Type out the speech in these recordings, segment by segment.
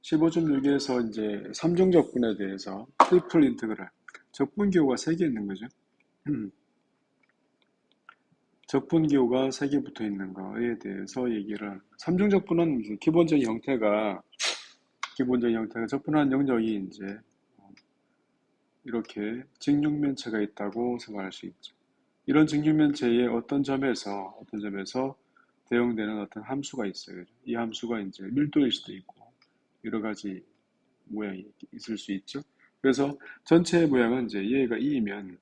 15.6에서 이제 3중 적분에 대해서 트리플 인테그랄 적분 기호가 3개 있는 거죠. 적분 기호가 3개 붙어 있는 거에 대해서 얘기를 하는 거예요. 3중 적분은 이제 기본적인 형태가 적분한 영역이 이제 이렇게 직육면체가 있다고 생각할 수 있죠. 이런 직육면체의 어떤 점에서 대응되는 어떤 함수가 있어요. 이 함수가 이제 밀도일 수도 있고 여러 가지 모양이 있을 수 있죠. 그래서 전체 모양은 이제 얘가 E면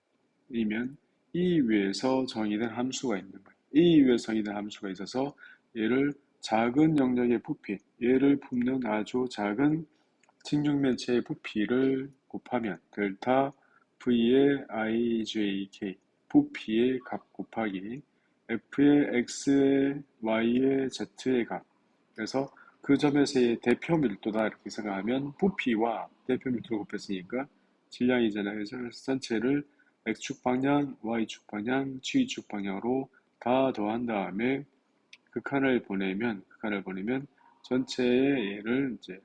E 위에서 정의된 함수가 있는 거예요. E 위에서 정의된 함수가 있어서 얘를 작은 영역의 부피, 얘를 품는 아주 작은 직육면체의 부피를 곱하면 델타 V의 IJK 부피의 값 곱하기 F의 X의 Y의 Z의 값. 그래서 그 점에서의 대표 밀도다 이렇게 생각하면 부피와 대표 밀도를 곱했으니까 질량이잖아요. 그래서 전체를 X축 방향, Y축 방향, G축 방향으로 다 더한 다음에 극한을 보내면 전체의 얘를 이제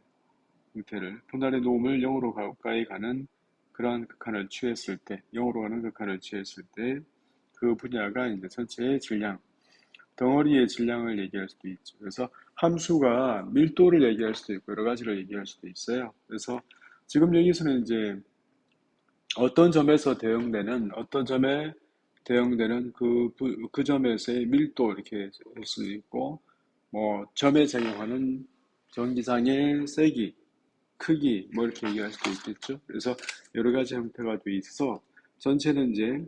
형태를 분할의 노음을 0으로 가까이 가는 그러한 극한을 취했을 때, 0으로 가는 극한을 취했을 때 그 분야가 이제 전체의 질량, 덩어리의 질량을 얘기할 수도 있죠. 그래서 함수가 밀도를 얘기할 수도 있고 여러 가지를 얘기할 수도 있어요. 그래서 지금 여기서는 이제 어떤 점에 대응되는 그 점에서의 밀도 이렇게 할 수 있고, 뭐 점에 작용하는 전기장의 세기, 크기 뭐 이렇게 얘기할 수도 있겠죠. 그래서 여러 가지 형태가 돼 있어서 전체는 이제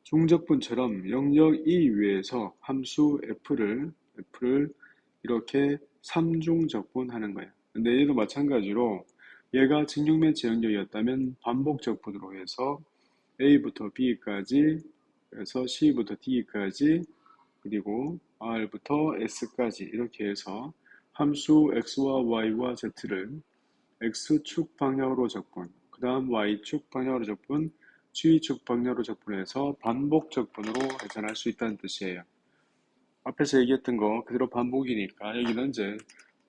중적분처럼 영역 E 위에서 함수 F를 이렇게 삼중적분하는 거예요. 근데 얘도 마찬가지로 얘가 직육면체 영역이었다면 반복적분으로 해서 A부터 B까지 그래서 C부터 D까지 그리고 R부터 S까지 이렇게 해서 함수 X와 Y와 Z를 X축 방향으로 적분, 그 다음 Y축 방향으로 적분, G축 방향으로 적분해서 반복 적분으로 계산할 수 있다는 뜻이에요. 앞에서 얘기했던 거 그대로 반복이니까 여기는 이제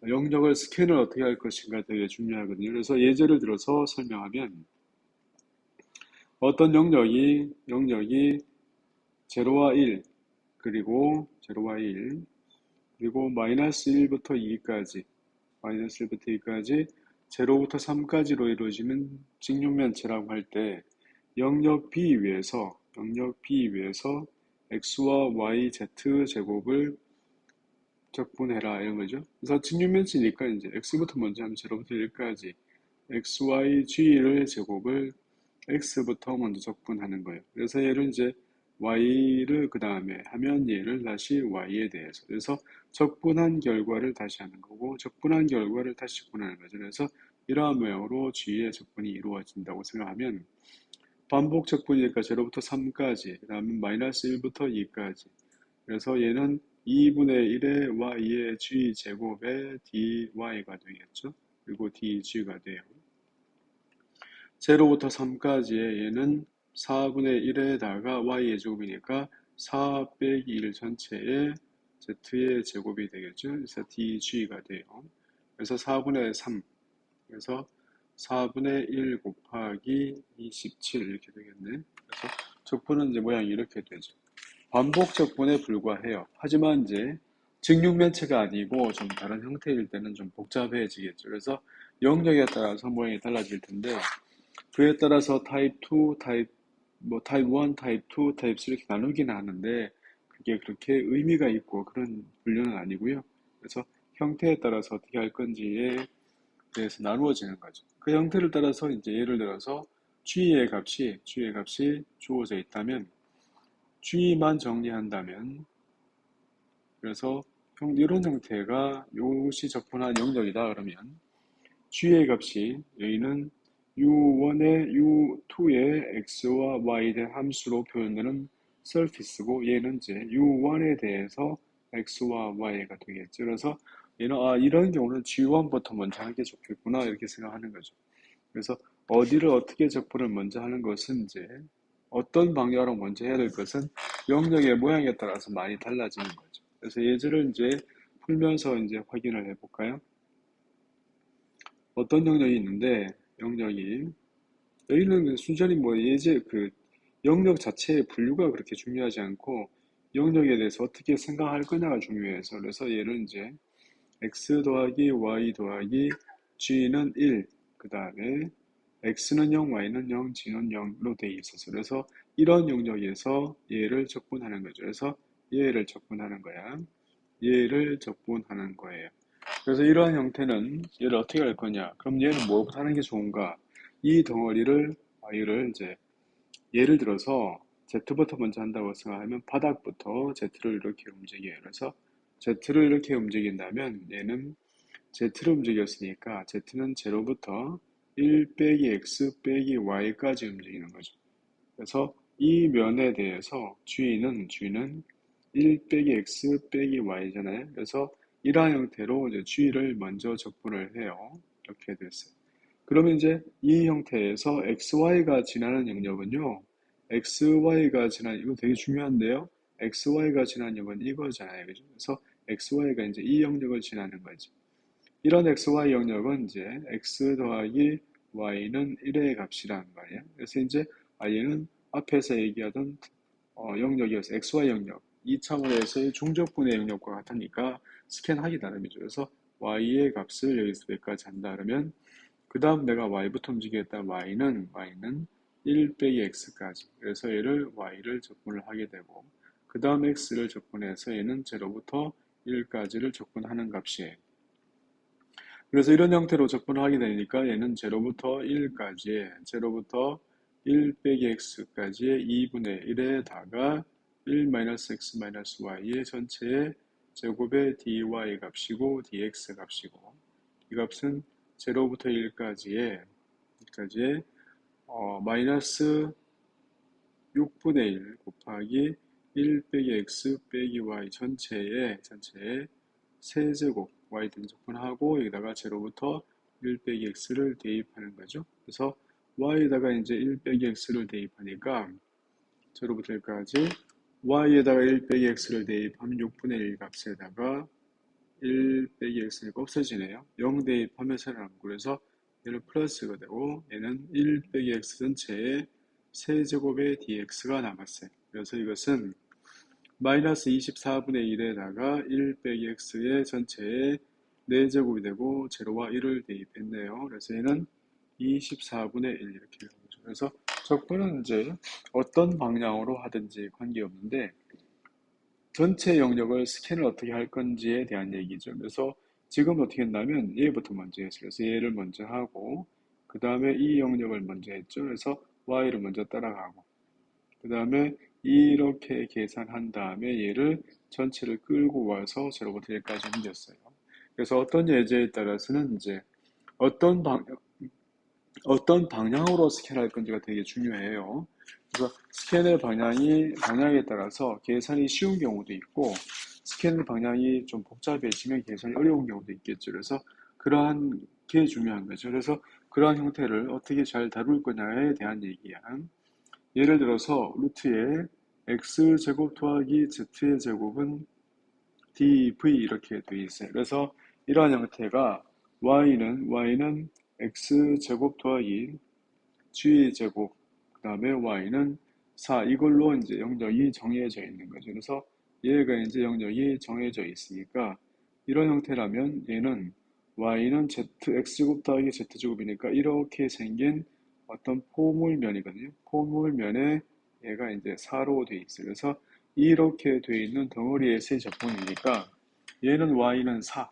영역을 스캔을 어떻게 할 것인가 되게 중요하거든요. 그래서 예제를 들어서 설명하면 어떤 영역이 0와 1, 그리고 0와 1, 그리고 마이너스 1부터 2까지, 제로부터 3까지로 이루어지는 직육면체라고 할 때 영역 B 위에서 x와 y, z 제곱을 적분해라 이런 거죠. 그래서 직육면체니까 이제 x부터 먼저 하면 제로부터 1까지 x, y, g를 제곱을 x부터 먼저 적분하는 거예요. 그래서 얘를 이제 y를 그 다음에 하면 얘를 다시 y에 대해서 그래서 적분한 결과를 다시 하는 거고 적분한 결과를 다시 적분하는 거죠. 그래서 이러한 모양으로 g의 적분이 이루어진다고 생각하면 반복 적분이니까 0부터 3까지 그 다음에 마이너스 1부터 2까지 그래서 얘는 2분의 1의 y의 g 제곱의 dy가 되겠죠. 그리고 dg가 돼요. 0부터 3까지의 얘는 4분의 1에다가 y의 제곱이니까 4 빼기 1 전체의 z의 제곱이 되겠죠. 그래서 dg가 돼요. 그래서 4분의 3, 그래서 4분의 1 곱하기 27 이렇게 되겠네. 그래서 적분은 이제 모양이 이렇게 되죠. 반복 적분에 불과해요. 하지만 이제 직육면체가 아니고 좀 다른 형태일 때는 좀 복잡해지겠죠. 그래서 영역에 따라서 모양이 달라질 텐데 그에 따라서 타입 2, 타입 1, 타입 2, 타입 3 이렇게 나누기는 하는데 그게 그렇게 의미가 있고 그런 분류는 아니고요. 그래서 형태에 따라서 어떻게 할 건지에 대해서 나누어지는 거죠. 그 형태를 따라서 이제 예를 들어서 G의 값이 주어져 있다면 G만 정리한다면 그래서 이런 형태가 이것이 적분한 영역이다 그러면 G의 값이 여기는 U1의 U2의 X와 Y에 대한 함수로 표현되는 서피스고 얘는 이제 U1에 대해서 X와 Y가 되겠죠. 그래서 얘는 이런 경우는 G1부터 먼저 하는 게 좋겠구나 이렇게 생각하는 거죠. 그래서 어디를 어떻게 적분을 먼저 하는 것은 이제 어떤 방향으로 먼저 해야 될 것은 영역의 모양에 따라서 많이 달라지는 거죠. 그래서 예제를 이제 풀면서 이제 확인을 해볼까요? 어떤 영역이 있는데, 영역이 여기는 순전히 뭐 예제 그 영역 자체의 분류가 그렇게 중요하지 않고 영역에 대해서 어떻게 생각할 거냐가 중요해서, 그래서 얘를 이제 x 더하기 y 더하기 g는 1, 그 다음에 x는 0, y는 0, g는 0로 돼 있어서, 그래서 이런 영역에서 얘를 적분하는 거죠. 그래서 얘를 적분하는 거야. 얘를 적분하는 거예요. 그래서 이러한 형태는 얘를 어떻게 할 거냐? 그럼 얘는 뭐부터 하는 게 좋은가? 이 덩어리를 y를 이제 예를 들어서 Z부터 먼저 한다고 생각하면 바닥부터 Z를 이렇게 움직여요. 그래서 Z를 이렇게 움직인다면 얘는 Z를 움직였으니까 Z는 0부터 1 빼기 X 빼기 Y까지 움직이는 거죠. 그래서 이 면에 대해서 G는 1 빼기 X 빼기 Y잖아요. 그래서 이러한 형태로 이제 G를 먼저 적분을 해요. 이렇게 됐어요. 그러면 이제 이 형태에서 XY가 지나는 영역은요. XY가 지나는, 이거 되게 중요한데요. XY가 지나는 영역은 이거잖아요. 그죠? 그래서 XY가 이제 이 영역을 지나는 거지. 이런 XY 영역은 이제 X 더하기 Y는 1의 값이란 말이에요. 그래서 이제 Y는 앞에서 얘기하던 영역이어서 XY 영역, 2차원에서의 중적분의 영역과 같으니까 스캔하기 나름이죠. 그래서 Y의 값을 여기서 여기까지 한다 그러면 그 다음 내가 y부터 움직이겠다. y는 1 빼기 x까지. 그래서 얘를 y를 적분을 하게 되고 그 다음 x를 적분해서 얘는 0부터 1까지를 적분하는 값이에요. 그래서 이런 형태로 적분을 하게 되니까 얘는 0부터 1까지의 0부터 1 빼기 x까지의 2분의 1에다가 1 x y의 전체의 제곱의 dy 값이고 dx 값이고 이 값은 0부터 1까지의 마이너스 6분의 1 곱하기 1 빼기 x 빼기 y 전체의 세제곱 y 등적분하고 여기다가 0부터 1 빼기 x를 대입하는 거죠. 그래서 y에다가 이제 1 빼기 x를 대입하니까 0부터 1까지 y에다가 1 빼기 x를 대입하면 6분의 1 값에다가 1 빼기 x니까 없어지네요. 0 대입하면 새로 남고 그래서 얘는 플러스가 되고 얘는 1 빼기 x 전체의 세제곱의 dx가 남았어요. 그래서 이것은 마이너스 24분의 1에다가 1 빼기 x의 전체의 4제곱이 되고 0와 1을 대입했네요. 그래서 얘는 24분의 1 이렇게 되죠. 그래서 적분은 이제 어떤 방향으로 하든지 관계없는데 전체 영역을 스캔을 어떻게 할 건지에 대한 얘기죠. 그래서 지금 어떻게 했냐면 얘부터 먼저 했어요. 그래서 얘를 먼저 하고 그 다음에 이 영역을 먼저 했죠. 그래서 y를 먼저 따라가고 그 다음에 이렇게 계산한 다음에 얘를 전체를 끌고 와서 0부터 1까지 옮겼어요. 그래서 어떤 예제에 따라서는 이제 어떤 방, 어떤 방향으로 스캔할 건지가 되게 중요해요. 그래서 스캔의 방향에 따라서 계산이 쉬운 경우도 있고, 스캔의 방향이 좀 복잡해지면 계산이 어려운 경우도 있겠죠. 그래서 그러한 게 중요한 거죠. 그래서 그러한 형태를 어떻게 잘 다룰 거냐에 대한 얘기야. 예를 들어서 루트에 x제곱 더하기 z의 제곱은 dv 이렇게 되어 있어요. 그래서 이러한 형태가 y는 x제곱 더하기 g제곱 그 다음에 y는 4 이걸로 이제 영역이 정해져 있는 거죠. 그래서 얘가 이제 영역이 정해져 있으니까 이런 형태라면 얘는 y는 x제곱 더하기 z제곱이니까 이렇게 생긴 어떤 포물면이거든요. 포물면에 얘가 이제 4로 돼 있어요. 그래서 이렇게 돼 있는 덩어리의 세 적분이니까 얘는 y는 4.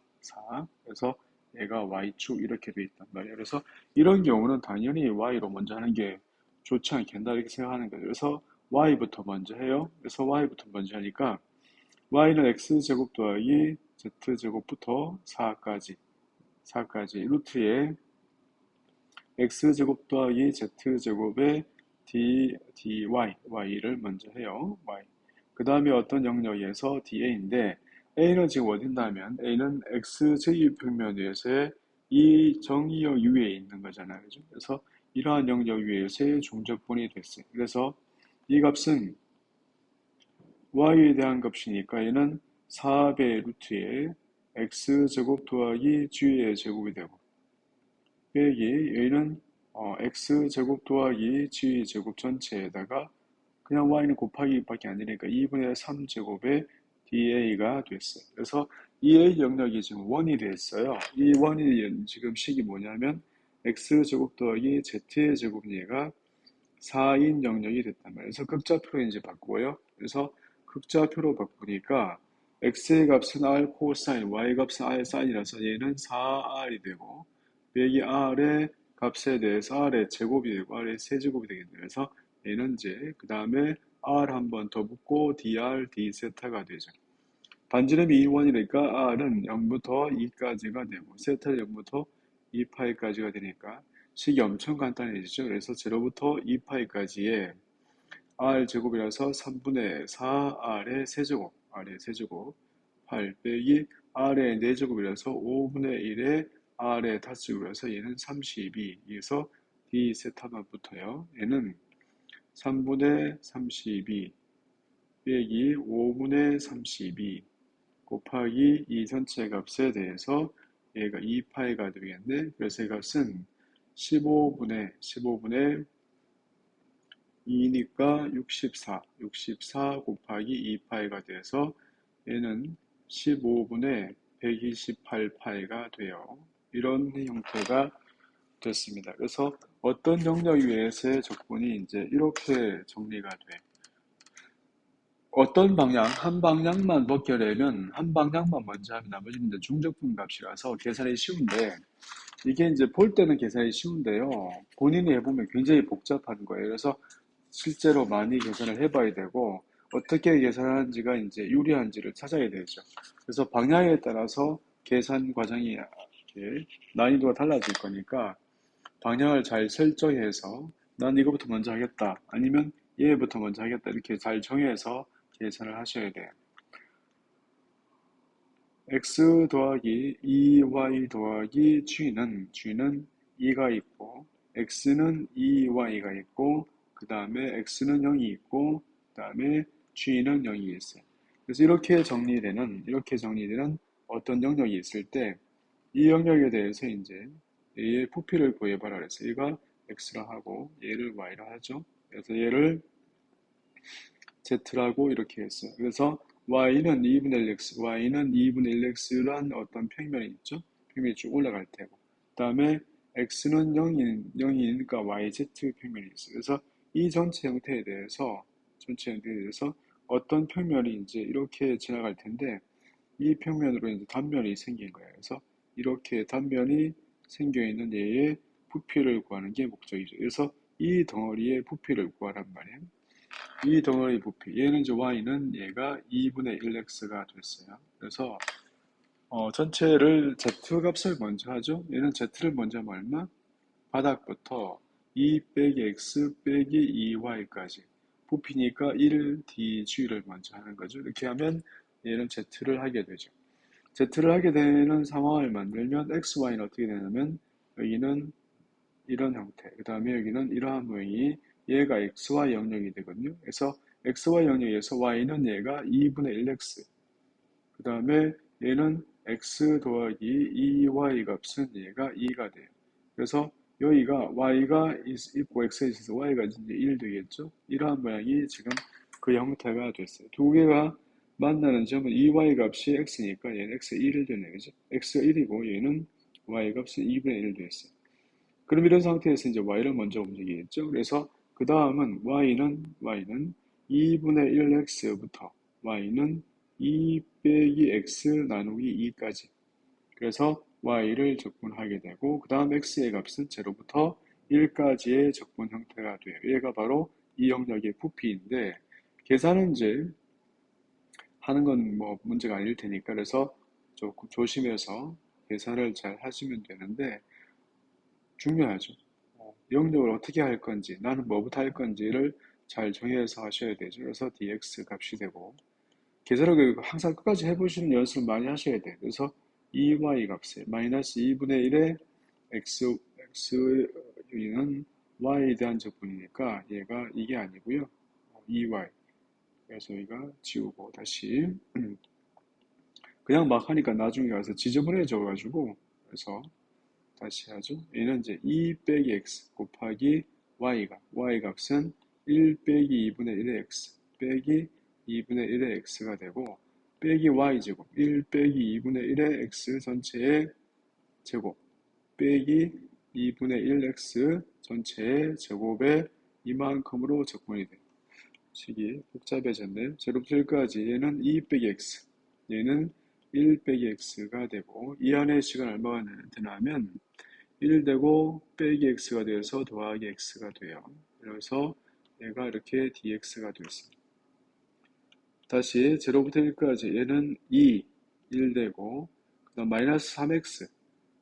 그래서 얘가 y축 이렇게 돼 있단 말이에요. 그래서 이런 경우는 당연히 y로 먼저 하는 게 좋지 않겠나 이렇게 생각하는 거죠. 그래서 y부터 먼저 해요. 그래서 y부터 먼저 하니까 y는 x제곱 더하기 z제곱부터 4까지 루트에 x제곱 더하기 z제곱의 y를 먼저 해요. 그 다음에 어떤 영역에서 da인데 a는 지금 어딘다면 a는 x제곱평면 위에서의 이 정의역 위에 있는 거잖아요. 그죠? 그래서 이러한 영역 위에서의 중적분이 됐어요. 그래서 이 값은 y에 대한 값이니까 얘는 4배 루트에 x제곱 더하기 g의 제곱이 되고 빼기 여기는 x제곱 더하기 g제곱 전체에다가 그냥 y는 곱하기 밖에 안 되니까 2분의 3제곱의 da가 됐어요. 그래서 이 a 영역이 지금 원이 됐어요. 이 원이 지금 식이 뭐냐면 x제곱 더하기 z의 제곱 얘가 4인 영역이 됐단 말이에요. 그래서 극좌표로 이제 바꾸고요. 그래서 극좌표로 바꾸니까 x의 값은 r 코사인, y 값은 r 사인이라서 얘는 4r이 되고 빼기 r의 값에 대해서 r의 제곱이 되고 r의 세제곱이 되겠네요. 그래서 얘는 이제 그 다음에 r 한 번 더 붙고 dr, d 세타가 되죠. 반지름이 2원이니까 r은 0부터 2까지가 되고 세타는 0부터 2파이까지가 되니까 식이 엄청 간단해지죠. 그래서 0부터 2파이까지의 r 제곱이라서 3분의 4r의 세제곱, r의 세제곱 8 빼기 r의 4제곱이라서 5분의 1의 r의 다스제곱이라서 얘는 32. 여기서 d 세타만 붙어요. 얘는 3분의 32 빼기 5분의 32 곱하기 이 전체 값에 대해서 얘가 2파이가 되겠네. 그래서 이 값은 15분의 2니까 64 곱하기 2파이가 돼서 얘는 15분의 128파이가 돼요. 이런 형태가 됐습니다. 그래서 어떤 영역 위에서의 적분이 이제 이렇게 정리가 돼. 어떤 방향, 한 방향만 벗겨내면 한 방향만 먼저 하면 나머지는 이제 중적분 값이라서 계산이 쉬운데 이게 이제 볼 때는 계산이 쉬운데요. 본인이 해보면 굉장히 복잡한 거예요. 그래서 실제로 많이 계산을 해봐야 되고 어떻게 계산하는지가 이제 유리한지를 찾아야 되죠. 그래서 방향에 따라서 계산 과정이 난이도가 달라질 거니까 방향을 잘 설정해서 난 이거부터 먼저 하겠다. 아니면 얘부터 먼저 하겠다. 이렇게 잘 정해서 계산을 하셔야 돼요. x 더하기 2y 더하기 g는 2가 있고 x는 2y가 있고 그 다음에 x는 0이 있고 그 다음에 g는 0이 있어요. 그래서 이렇게 정리되는 어떤 영역이 있을 때 이 영역에 대해서 이제 얘의 부피를 구해봐라 그랬어요. 얘가 x라 하고 얘를 y라 하죠. 그래서 얘를 z라고 이렇게 했어요. 그래서 y는 2분의 1x, y는 2분의 1x란 어떤 평면이 있죠. 평면이 쭉 올라갈 테고. 그 다음에 x는 0이니까 yz 평면이 있어요. 그래서 이 전체 형태에 대해서 어떤 평면이 이제 이렇게 지나갈 텐데 이 평면으로 이제 단면이 생긴 거예요. 그래서 이렇게 단면이 생겨 있는 얘의 부피를 구하는 게 목적이죠. 그래서 이 덩어리의 부피를 구하란 말이에요. 이 덩어리 부피, 얘는 이제 y는 얘가 2분의 1x가 됐어요. 그래서 전체를 z 값을 먼저 하죠. 얘는 z를 먼저 하면 얼마? 바닥부터 2 빼기 x 빼기 2y까지 부피니까 1dg를 먼저 하는 거죠. 이렇게 하면 얘는 z를 하게 되죠. z를 하게 되는 상황을 만들면 x, y는 어떻게 되냐면 여기는 이런 형태, 그 다음에 여기는 이러한 모양이 얘가 xy 영역이 되거든요. 그래서 xy 영역에서 y는 얘가 2분의 1x, 그 다음에 얘는 x 더하기 2y 값은 얘가 2가 돼요. 그래서 여기가 y가 있고 x에 있어서 y가 이제 1 되겠죠. 이러한 모양이 지금 그 형태가 됐어요. 두 개가 만나는 점은 2y 값이 x니까 얘는 x 1이 되네, 그죠? x가 1이고 얘는 y 값은 2분의 1 됐어요. 그럼 이런 상태에서 이제 y를 먼저 움직이겠죠. 그래서 그 다음은 y는 2분의 1x부터 y는 2 빼기 x 나누기 2까지. 그래서 y를 적분하게 되고 그 다음 x의 값은 0부터 1까지의 적분 형태가 돼요. 얘가 바로 이 영역의 부피인데 계산은 이제 하는 건 뭐 문제가 아닐 테니까 그래서 조금 조심해서 계산을 잘 하시면 되는데 중요하죠. 영역을 어떻게 할 건지, 나는 뭐부터 할 건지를 잘 정해서 하셔야 되죠. 그래서 dx 값이 되고, 계산을 항상 끝까지 해보시는 연습을 많이 하셔야 돼요. 그래서 2y 값에 마이너스 2분의 1의 x는 y에 대한 적분이니까 얘가 이게 아니고요. 2y. 그래서 여기가 지우고 다시 그냥 막 하니까 나중에 가서 지저분해져 가지고 그래서 다시 하죠. 얘는 이제 2 빼기 x 곱하기 y 값은 1 빼기 2분의 1의 x 빼기 2분의 1의 x가 되고 빼기 y제곱 1 빼기 2분의 1의 x 전체의 제곱 빼기 2분의 1x 전체의 제곱에 이만큼으로 적분이 돼요. 식이 복잡해졌네요. 제로부터 1까지 얘는 2 빼기 x 얘는 1 빼기 x가 되고 이 안에 식은 얼마가 되냐면 1 되고 빼기 x가 되어서 더하기 x가 돼요. 그래서 얘가 이렇게 dx가 되었습니다. 다시 제로부터 1까지 얘는 2, 1 되고 그 다음 마이너스 3x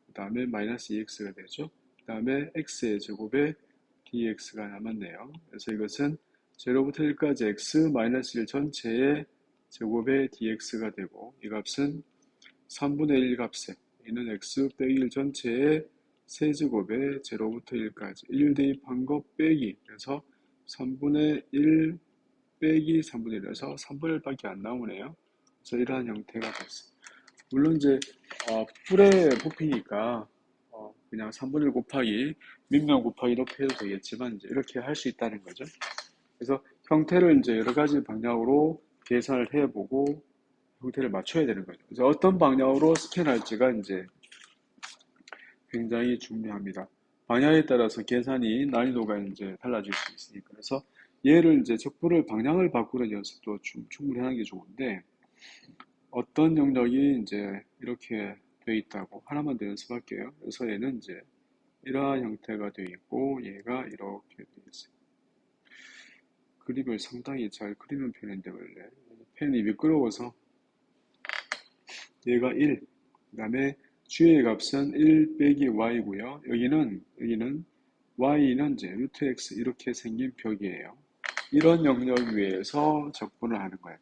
그 다음에 마이너스 2x가 되죠. 그 다음에 x의 제곱에 dx가 남았네요. 그래서 이것은 제로부터 1까지 x 마이너스 1 전체의 제곱에 dx가 되고 이 값은 3분의 1 값에 이는 x 빼기 1 전체의 세제곱에 제로부터 1까지 1 대입한 것 빼기 그래서 3분의 1 빼기 3분의 1에서 3분의 1밖에 안 나오네요. 그래서 이러한 형태가 됐어요. 물론 이제 풀에 뽑히니까 그냥 3분의 1 곱하기 밑면 곱하기 이렇게 해도 되겠지만 이제 이렇게 할 수 있다는 거죠. 그래서 형태를 이제 여러 가지 방향으로 계산을 해보고 형태를 맞춰야 되는 거죠. 그래서 어떤 방향으로 스캔할지가 이제 굉장히 중요합니다. 방향에 따라서 계산이 난이도가 이제 달라질 수 있으니까. 그래서 얘를 이제 적분을 방향을 바꾸는 연습도 충분히 하는 게 좋은데 어떤 영역이 이제 이렇게 돼 있다고 하나만 더 연습할게요. 그래서 얘는 이제 이러한 형태가 되어 있고 얘가 이렇게 되어 있어요. 그림을 상당히 잘 그리는 편인데 원래 펜이 미끄러워서 얘가 1, 그 다음에 g의 값은 1 빼기 y고요. 여기는 y는 이제 루트 x 이렇게 생긴 벽이에요. 이런 영역 위에서 적분을 하는 거예요.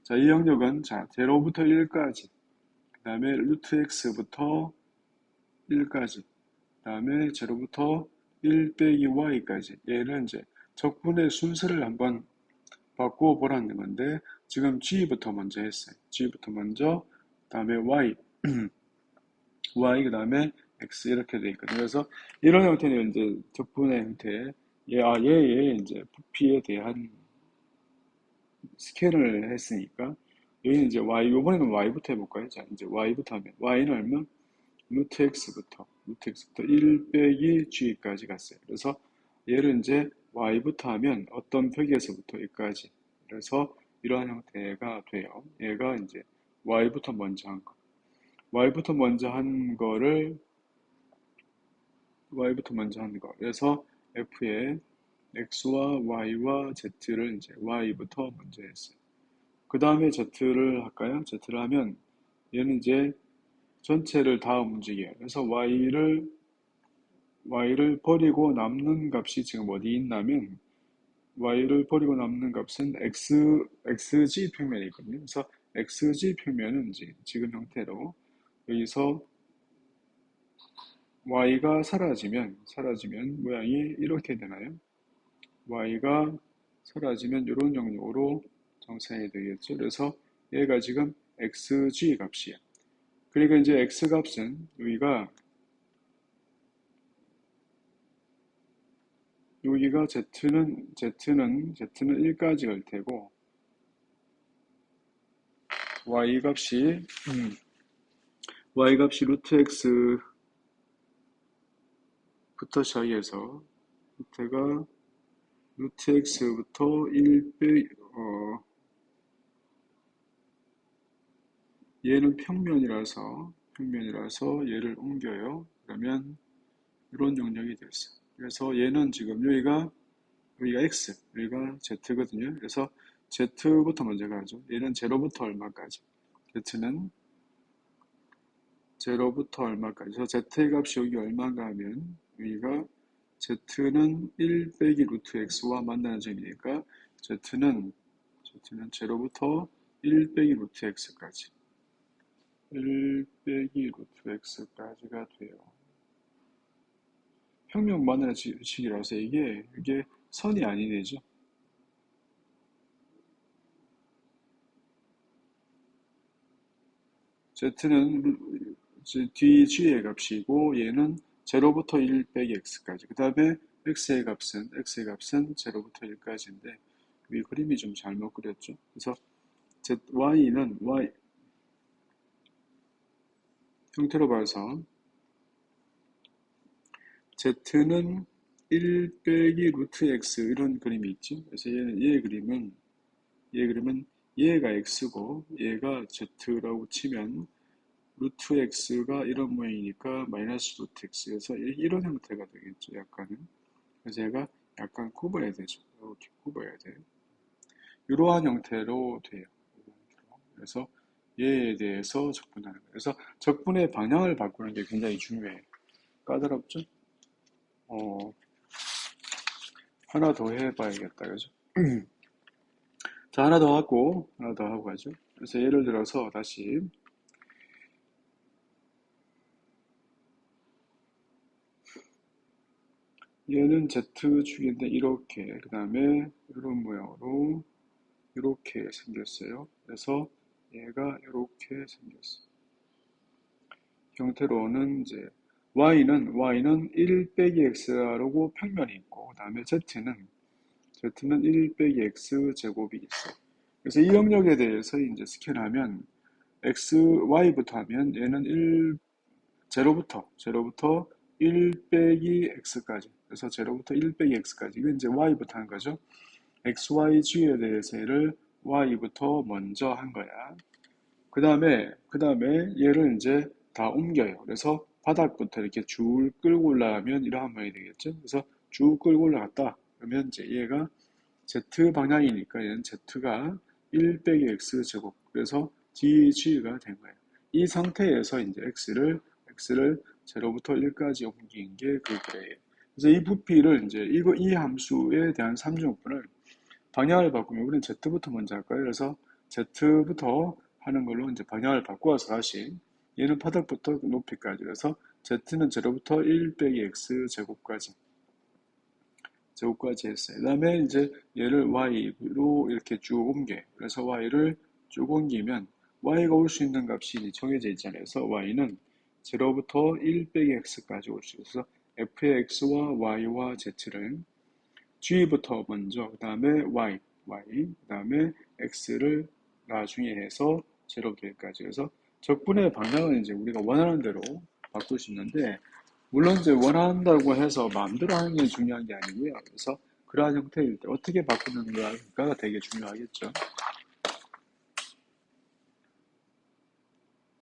자, 이 영역은 자, 0부터 1까지, 그 다음에 루트 x부터 1까지, 그 다음에 0부터 1 빼기 y까지. 얘는 이제 적분의 순서를 한번 바꾸어 보라는 건데 지금 g부터 먼저 했어요. g부터 먼저, 그 다음에 y, 그 다음에 x 이렇게 돼 있거든요. 그래서 이런 형태는 이제 적분의 형태, 얘의 이제 부피에 대한 스케일을 했으니까 여기는 이제 이번에는 y부터 해볼까요? 자, 이제 y부터 하면 y는 얼마? 루트 x부터 1 빼기 g까지 갔어요. 그래서 얘를 이제 y부터 하면 어떤 벽에서부터 여기까지. 그래서 이러한 형태가 돼요. 얘가 이제 y부터 먼저 한 거. y부터 먼저 한 거를 y부터 먼저 한 거. 그래서 f의 x와 y와 z를 이제 y부터 먼저 했어요. 그 다음에 z를 할까요? z를 하면 얘는 이제 전체를 다 움직여요. 그래서 y를 버리고 남는 값이 지금 어디 있냐면 y를 버리고 남는 값은 xg 평면에 있거든요. 그래서 xg 평면은 이제 지금 형태로 여기서 y가 사라지면 모양이 이렇게 되나요? y가 사라지면 이런 영역으로 정상이 되겠죠. 그래서 얘가 지금 xg 값이에요. 그러니까 이제 x 값은 여기가 z는 1까지 갈 테고 y 값이 루트 x부터 시작해서 밑에가 루트 x부터 1 빼, 얘는 평면이라서 얘를 옮겨요. 그러면 이런 영역이 됐어요. 그래서 얘는 지금 여기가 x, 여기가 z거든요. 그래서 z부터 먼저 가죠. 얘는 0부터 얼마까지? z는 0부터 얼마까지? 그래서 z의 값이 여기 얼마인가 하면 여기가 z는 1 빼기 루트 x와 만나는 점이니까 z는 0부터 1 빼기 루트 x까지 1 빼기 루트 x까지가 돼요. 평면 만나는 식이라서 이게 선이 아니되죠. z는 뒤 g의 값이고 얘는 0부터 1 빼기 x까지. 그 다음에 x의 값은 0부터 1까지인데, 이 그림이 좀 잘못 그렸죠. 그래서 y는 y 형태로 봐서 z는 1 빼기 루트 x 이런 그림이 있죠. 그래서 얘의 그림은 얘가 x고 얘가 z라고 치면 루트 x가 이런 모양이니까 마이너스 루트 x에서 이런 형태가 되겠죠. 약간은. 그래서 얘가 약간 굽어야 되죠. 이렇게 굽어야 돼요. 이러한 형태로 돼요. 그래서 얘에 대해서 적분하는 거예요. 그래서 적분의 방향을 바꾸는 게 굉장히 중요해요. 까다롭죠? 하나 더 해봐야겠다. 그죠? 자, 하나 더 하고 가죠. 그래서 예를 들어서 다시 얘는 Z축인데 이렇게, 그 다음에 이런 모양으로 이렇게 생겼어요. 그래서 얘가 이렇게 생겼어요. 형태로는 이제 Y는 1 빼기 X라고 평면이 있고, 그 다음에 Z는 1 빼기 X 제곱이 있어요. 그래서 이 영역에 대해서 이제 스캔하면 X, Y부터 하면 얘는 0부터 1 빼기 X까지. 그래서 0부터 1 빼기 X까지. 이건 이제 Y부터 하는 거죠. X, Y, G에 대해서 얘를 Y부터 먼저 한 거야. 그 다음에 얘를 이제 다 옮겨요. 그래서 바닥부터 이렇게 줄 끌고 올라가면 이러한 모양이 되겠죠. 그래서 쭉 끌고 올라갔다. 그러면 이제 얘가 Z 방향이니까 얘는 Z가 1 빼기 X 제곱. 그래서 DG가 된 거예요. 이 상태에서 이제 X를 0부터 1까지 옮긴 게 그거예요. 그래서 이 부피를 이제 이 함수에 대한 삼중분을 방향을 바꾸면 우리는 Z부터 먼저 할 거예요. 그래서 Z부터 하는 걸로 이제 방향을 바꾸어서 다시 얘는 바닥부터 높이까지. 그래서 Z는 0부터 1 빼기 X 제곱까지 했어요. 그 다음에 이제 얘를 Y로 이렇게 쭉 옮겨. 그래서 Y를 쭉 옮기면 Y가 올 수 있는 값이 정해져 있잖아요. 그래서 Y는 0부터 1 빼기 X까지 올 수 있어서 F의 X와 Y와 Z를 G부터 먼저, 그 다음에 Y, 그 다음에 X를 나중에 해서 0부터 1까지. 그래서 적분의 방향은 이제 우리가 원하는 대로 바꿀 수 있는데, 물론 이제 원한다고 해서 마음대로 하는 게 중요한 게 아니고요. 그래서 그러한 형태일 때 어떻게 바꾸는가가 되게 중요하겠죠.